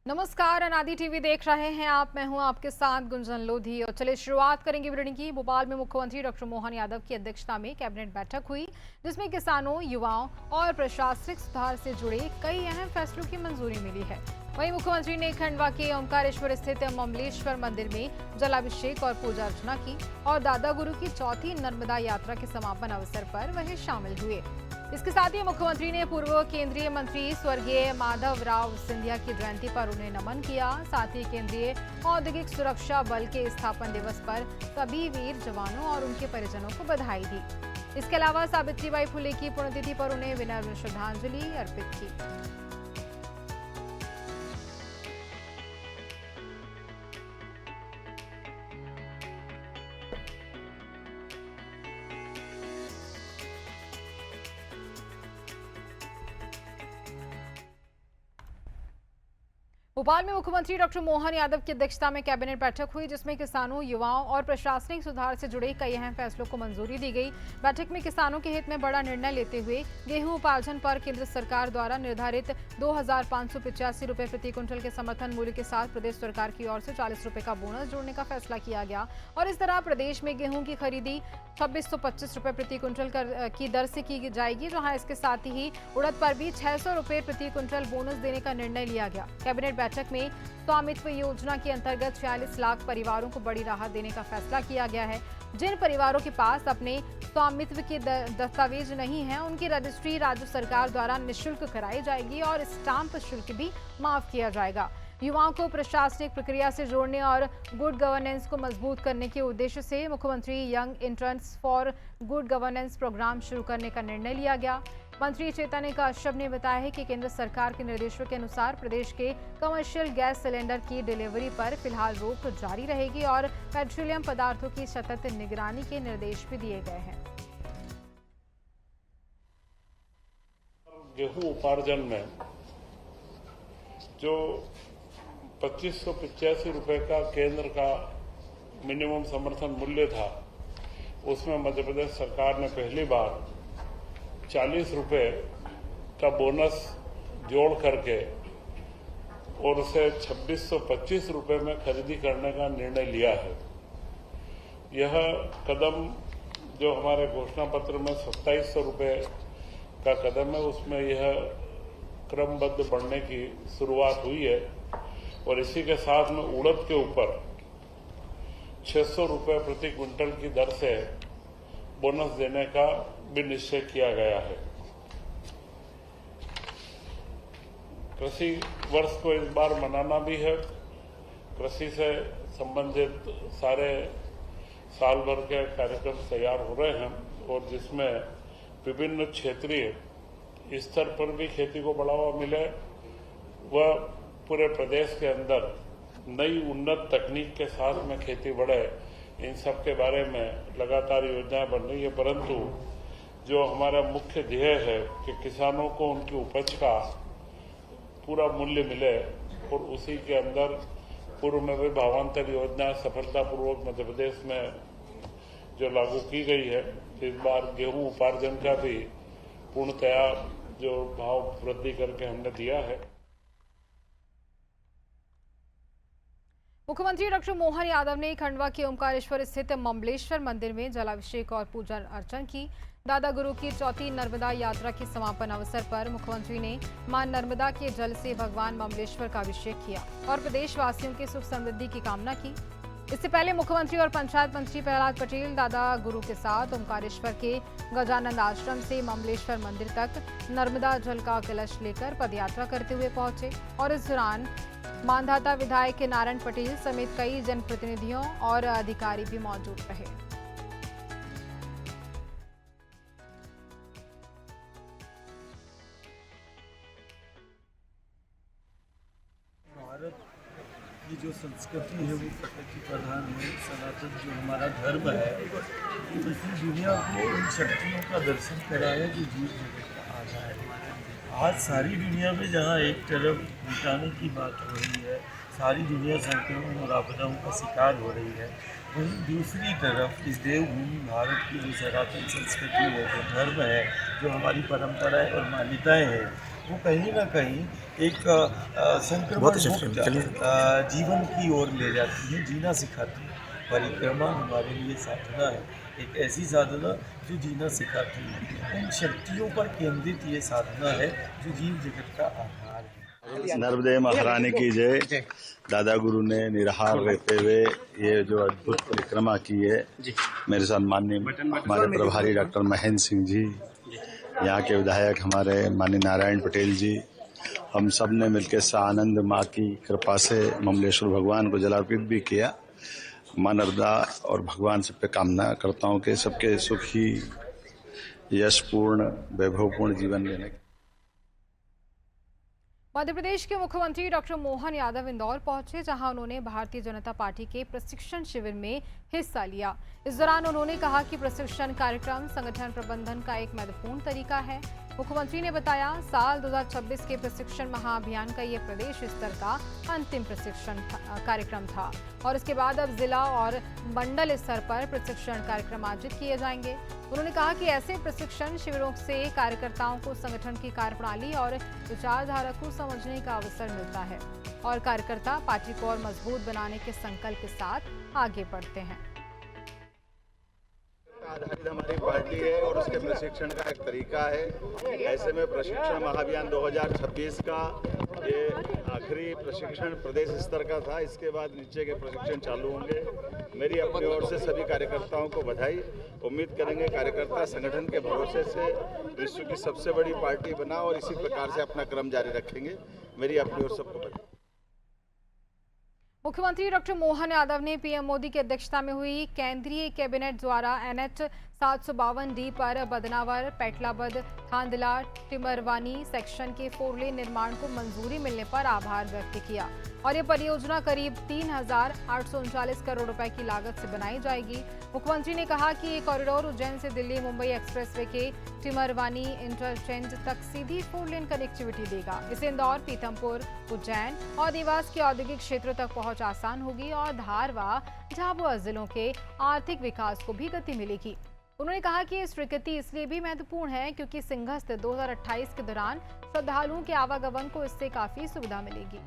नमस्कार, अनादि टीवी देख रहे हैं आप। मैं हूं आपके साथ गुंजन लोधी और चलिए शुरुआत करेंगे बुलेटिन की। भोपाल में मुख्यमंत्री डॉक्टर मोहन यादव की अध्यक्षता में कैबिनेट बैठक हुई, जिसमें किसानों, युवाओं और प्रशासनिक सुधार से जुड़े कई अहम फैसलों की मंजूरी मिली है। वहीं मुख्यमंत्री ने खंडवा के ओमकारेश्वर स्थित ममलेश्वर मंदिर में जलाभिषेक और पूजा अर्चना की और दादा गुरु की चौथी नर्मदा यात्रा के समापन अवसर पर वह शामिल हुए। इसके साथ ही मुख्यमंत्री ने पूर्व केंद्रीय मंत्री स्वर्गीय माधवराव सिंधिया की जयंती पर उन्हें नमन किया। साथ ही केंद्रीय औद्योगिक सुरक्षा बल के स्थापना दिवस पर सभी वीर जवानों और उनके परिजनों को बधाई दी। इसके अलावा सावित्रीबाई फुले की पुण्यतिथि पर उन्हें विनम्र श्रद्धांजलि अर्पित की। भोपाल में मुख्यमंत्री डॉक्टर मोहन यादव की अध्यक्षता में कैबिनेट बैठक हुई, जिसमें किसानों, युवाओं और प्रशासनिक सुधार से जुड़े कई अहम फैसलों को मंजूरी दी गई। बैठक में किसानों के हित में बड़ा निर्णय लेते हुए गेहूं उपार्जन पर केंद्र सरकार द्वारा निर्धारित 2,585 रुपए प्रति क्विंटल के समर्थन मूल्य के साथ प्रदेश सरकार की ओर से 40 रुपए का बोनस जोड़ने का फैसला किया गया और इस तरह प्रदेश में गेहूं की खरीदी 2625 रुपए प्रति क्विंटल की दर से की जाएगी, जहां इसके साथ ही उड़द पर भी 600 रुपए प्रति क्विंटल बोनस देने का निर्णय लिया गया। कैबिनेट बैठक में स्वामित्व योजना के अंतर्गत 46 लाख परिवारों को बड़ी राहत देने का फैसला किया गया है। जिन परिवारों के पास अपने स्वामित्व के दस्तावेज नहीं हैं, उनकी रजिस्ट्री राज्य सरकार द्वारा निःशुल्क कराई जाएगी और स्टाम्प शुल्क भी माफ किया जाएगा। युवाओं को प्रशासनिक प्रक्रिया से जोड़ने और गुड गवर्नेंस को मजबूत करने के उद्देश्य से मुख्यमंत्री young interns for good governance program शुरू करने का निर्णय लिया गया। मंत्री चैतन्य कश्यप ने बताया है कि केंद्र सरकार के निर्देशों के अनुसार प्रदेश के कमर्शियल गैस सिलेंडर की डिलीवरी पर फिलहाल रोक जारी रहेगी और पेट्रोलियम पदार्थों की सतत निगरानी के निर्देश भी दिए गए हैं। गेहूं उपार्जन में जो 2585 रुपए का केंद्र का मिनिमम समर्थन मूल्य था, उसमें मध्य प्रदेश सरकार ने पहली बार 40 रुपए का बोनस जोड़ करके और उसे 2625 रुपए में खरीदी करने का निर्णय लिया है। यह कदम जो हमारे घोषणा पत्र में 2700 रुपए का कदम है, उसमें यह क्रमबद्ध बढ़ने की शुरुआत हुई है और इसी के साथ में उड़द के ऊपर 600 रुपए प्रति क्विंटल की दर से बोनस देने का भी निश्चय किया गया है। कृषि वर्ष को इस बार मनाना भी है। कृषि से संबंधित सारे साल भर के कार्यक्रम तैयार हो रहे हैं और जिसमें विभिन्न क्षेत्रीय स्तर पर भी खेती को बढ़ावा मिले, वह पूरे प्रदेश के अंदर नई उन्नत तकनीक के साथ में खेती बढ़े, इन सब के बारे में लगातार योजनाएं बन रही है। परंतु जो हमारा मुख्य ध्येय है कि किसानों को उनकी उपज का पूरा मूल्य मिले और उसी के अंदर पूर्व में भी भावांतर योजना सफलतापूर्वक मध्य प्रदेश में जो लागू की गई है, इस बार गेहूं उपार्जन का भी पूर्णतया जो भाव वृद्धि करके हमने दिया है। मुख्यमंत्री डॉक्टर मोहन यादव ने खंडवा के ओमकारेश्वर स्थित ममलेश्वर मंदिर में जलाभिषेक और पूजा अर्चना की। दादा गुरु की चौथी नर्मदा यात्रा के समापन अवसर पर मुख्यमंत्री ने मां नर्मदा के जल से भगवान ममलेश्वर का अभिषेक किया और प्रदेशवासियों की सुख समृद्धि की कामना की। इससे पहले मुख्यमंत्री और पंचायत मंत्री प्रहलाद पटेल दादा गुरु के साथ ओमकारेश्वर के गजानंद आश्रम से ममलेश्वर मंदिर तक नर्मदा जल का कलश लेकर पदयात्रा करते हुए पहुंचे और इस दौरान मांधाता विधायक नारायण पटेल समेत कई जनप्रतिनिधियों और अधिकारी भी मौजूद रहे। भारत की जो संस्कृति है वो प्रकृति प्रधान है। सनातन जो हमारा धर्म है, इसी दुनिया को उन शक्तियों का दर्शन कराया जो जीव जगत का आधार है। आज सारी दुनिया में जहाँ एक तरफ मिटाने की बात हो रही है, सारी दुनिया संक्रमण और आपदाओं का शिकार हो रही है, वहीं दूसरी तरफ इस देवभूमि भारत की जो सनातन संस्कृति है, जो धर्म है, जो हमारी परंपराएं और मान्यताएं हैं, वो कहीं ना कहीं एक संक्रमण मुक्त जीवन की ओर ले जाती है, जीना सिखाती है। परिक्रमा हमारे लिए साधना है, एक ऐसी साधना जो जीना सिखाती है। उन शक्तियों पर केंद्रित ये साधना है जो जीव जगत का आधार है। नर्मदे महारानी की जय। दादा गुरु ने निराहार रहते हुए ये जो अद्भुत परिक्रमा की है, मेरे साथ माननीय हमारे प्रभारी डॉक्टर महेंद्र सिंह जी, यहाँ के विधायक हमारे माननीय नारायण पटेल जी, हम सब ने मिलकर सानंद माँ की कृपा से ममलेश्वर भगवान को जलार्पित भी किया। माँ नर्मदा और भगवान सब पे कामना करता हूँ कि सबके सुखी यशपूर्ण वैभवपूर्ण जीवन लेने। मध्य प्रदेश के मुख्यमंत्री डॉक्टर मोहन यादव इंदौर पहुंचे, जहां उन्होंने भारतीय जनता पार्टी के प्रशिक्षण शिविर में हिस्सा लिया। इस दौरान उन्होंने कहा कि प्रशिक्षण कार्यक्रम संगठन प्रबंधन का एक महत्वपूर्ण तरीका है। मुख्यमंत्री ने बताया, साल 2026 के प्रशिक्षण महाअभियान का ये प्रदेश स्तर का अंतिम प्रशिक्षण कार्यक्रम था और इसके बाद अब जिला और मंडल स्तर पर प्रशिक्षण कार्यक्रम आयोजित किए जाएंगे। उन्होंने कहा कि ऐसे प्रशिक्षण शिविरों से कार्यकर्ताओं को संगठन की कार्यप्रणाली और विचारधारा को समझने का अवसर मिलता है और कार्यकर्ता पार्टी को और मजबूत बनाने के संकल्प के साथ आगे बढ़ते हैं। आधारित हमारी पार्टी है और उसके प्रशिक्षण का एक तरीका है। ऐसे में प्रशिक्षण महाअभियान 2026 का ये आखिरी प्रशिक्षण प्रदेश स्तर का था। इसके बाद नीचे के प्रशिक्षण चालू होंगे। मेरी अपनी ओर से सभी कार्यकर्ताओं को बधाई। उम्मीद करेंगे कार्यकर्ता संगठन के भरोसे से विश्व की सबसे बड़ी पार्टी बना और इसी प्रकार से अपना क्रम जारी रखेंगे। मेरी अपनी ओर सबको बधाई। मुख्यमंत्री डॉक्टर मोहन यादव ने पीएम मोदी की अध्यक्षता में हुई केंद्रीय कैबिनेट द्वारा NH 752D पर बदनावर, पेटलाबद, खांदला, टिमरवानी सेक्शन के 4 लेन निर्माण को मंजूरी मिलने पर आभार व्यक्त किया और ये परियोजना करीब 3,839 करोड़ रुपए की लागत से बनाई जाएगी। मुख्यमंत्री ने कहा कि ये कॉरिडोर उज्जैन से दिल्ली मुंबई एक्सप्रेसवे के टिमरवानी इंटरचेंज तक सीधी 4 लेन कनेक्टिविटी देगा। इससे इंदौर, पीथमपुर, उज्जैन और देवास के औद्योगिक क्षेत्रों तक पहुंच आसान होगी और धार व झाबुआ जिलों के आर्थिक विकास को भी गति मिलेगी। उन्होंने कहा कि ये स्वीकृति इसलिए भी महत्वपूर्ण है क्योंकि सिंहस्थ 2028 के दौरान श्रद्धालुओं के आवागमन को इससे काफी सुविधा मिलेगी।